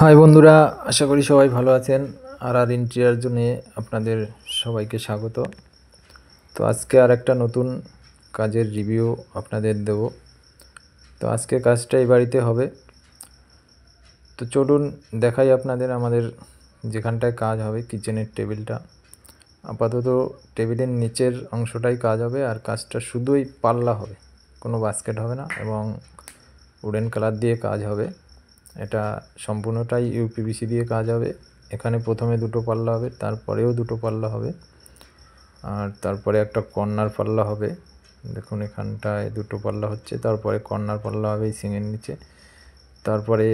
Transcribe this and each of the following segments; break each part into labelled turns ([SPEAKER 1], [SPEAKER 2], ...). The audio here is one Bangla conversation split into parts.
[SPEAKER 1] হাই বন্ধুরা, আশা করি সবাই ভালো আছেন। আর ইন্টেরিয়ার জন্যে আপনাদের সবাইকে স্বাগত। তো আজকে আর একটা নতুন কাজের রিভিউ আপনাদের দেব। তো আজকে কাজটা এই বাড়িতে হবে। তো চলুন দেখাই আপনাদের আমাদের যেখানটায় কাজ হবে, কিচেনের টেবিলটা। আপাতত টেবিলের নিচের অংশটাই কাজ হবে, আর কাজটা শুধুই পাল্লা হবে, কোনো বাস্কেট হবে না, এবং উডেন কালার দিয়ে কাজ হবে। এটা সম্পূর্ণটাই ইউপিভিসি দিয়ে কাজ হবে। এখানে প্রথমে দুটো পাল্লা হবে, তারপরেও দুটো পাল্লা হবে, আর তারপরে একটা কর্নার পাল্লা হবে। দেখুন এখানটায় দুটো পাল্লা হচ্ছে, তারপরে কর্নার পাল্লা হবে এই সিংয়ের নিচে, তারপরে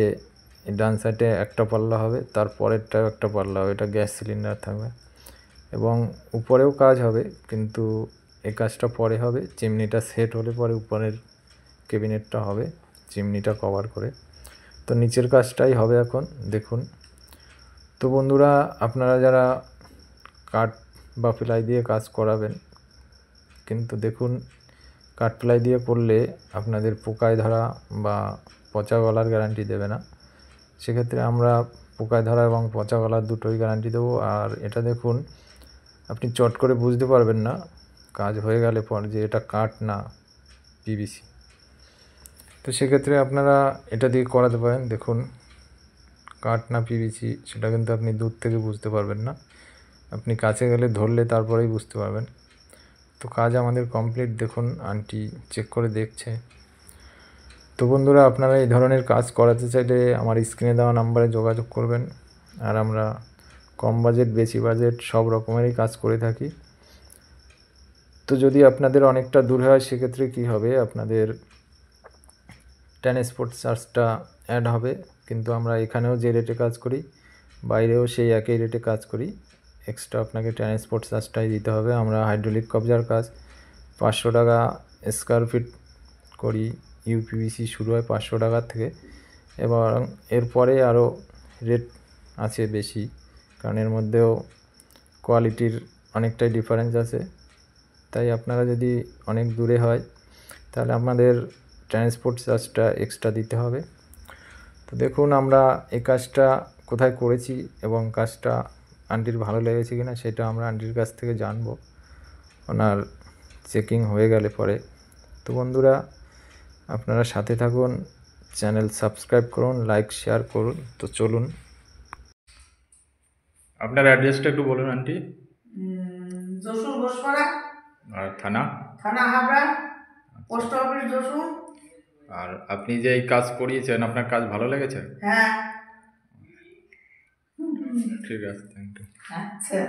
[SPEAKER 1] ডান সাইডে একটা পাল্লা হবে, তারপরেরটাও একটা পাল্লা হবে, এটা গ্যাস সিলিন্ডার থাকবে। এবং উপরেও কাজ হবে, কিন্তু এই কাজটা পরে হবে। চিমনিটা সেট হলে পরে উপরের ক্যাবিনেটটা হবে, চিমনিটা কভার করে। তো নিচের কাজটাই হবে এখন, দেখুন। তো বন্ধুরা, আপনারা যারা কাঠ বা প্লাই দিয়ে কাজ করাবেন, কিন্তু দেখুন কাঠ প্লাই দিয়ে করলে আপনাদের পোকায় ধরা বা পচা গলার গ্যারান্টি দেবে না। সেক্ষেত্রে আমরা পোকায় ধরা এবং পচা গলার দুটোই গ্যারান্টি দেবো। আর এটা দেখুন, আপনি চট করে বুঝতে পারবেন না কাজ হয়ে গেলে পর যে এটা কাঠ না পিভিসি। তো সেক্ষেত্রে আপনারা এটা দিয়ে করাতে পারেন। দেখুন কাঠ না পিভিসি সেটা কিন্তু আপনি দূর থেকে বুঝতে পারবেন না, আপনি কাছে গেলে ধরলে তারপরেই বুঝতে পারবেন। তো কাজ আমাদের কমপ্লিট, দেখুন আন্টি চেক করে দেখছে। তো বন্ধুরা, আপনারা এই ধরনের কাজ করাতে চাইলে আমার স্ক্রিনে দেওয়া নাম্বারে যোগাযোগ করবেন। আর আমরা কম বাজেট বেশি বাজেট সব রকমেরই কাজ করে থাকি। তো যদি আপনাদের অনেকটা দূর হয়, সেক্ষেত্রে কী হবে, আপনাদের ট্রান্সপোর্ট চার্জটা অ্যাড হবে। কিন্তু আমরা এখানেও যে রেটে কাজ করি, বাইরেও সেই একই রেটে কাজ করি। এক্সট্রা আপনাকে ট্রান্সপোর্ট চার্জটাই দিতে হবে। আমরা হাইড্রোলিক কবজার কাজ 500 টাকা স্কোয়ার ফিট করি। ইউপিভিসি শুরু হয় 500 টাকার থেকে, এবং এরপরে আরও রেট আছে বেশি, কারণ এর মধ্যেও কোয়ালিটির অনেকটাই ডিফারেন্স আছে। তাই আপনারা যদি অনেক দূরে হয়, তাহলে আমাদের ট্রান্সপোর্ট চার্জটা এক্সট্রা দিতে হবে। তো দেখুন আমরা এই কাজটা কোথায় করেছি এবং কাজটা আন্টির ভালো লেগেছে কিনা সেটা আমরা আন্টির কাছ থেকে জানবো, ওনার চেকিং হয়ে গেলে পরে। তো বন্ধুরা, আপনারা সাথে থাকুন, চ্যানেল সাবস্ক্রাইব করুন, লাইক শেয়ার করুন। তো চলুন, আপনার অ্যাড্রেসটা একটু বলুন আন্টি।
[SPEAKER 2] যশোর ঘোষপাড়া,
[SPEAKER 1] আর থানা?
[SPEAKER 2] থানা হাবড়া, পোস্ট অফিস যশোর।
[SPEAKER 1] আর আপনি যে এই কাজ করিয়েছেন, আপনার কাজ ভালো লেগেছে?
[SPEAKER 2] হ্যাঁ,
[SPEAKER 1] ঠিক আছে, থ্যাংক ইউ।
[SPEAKER 2] আচ্ছা।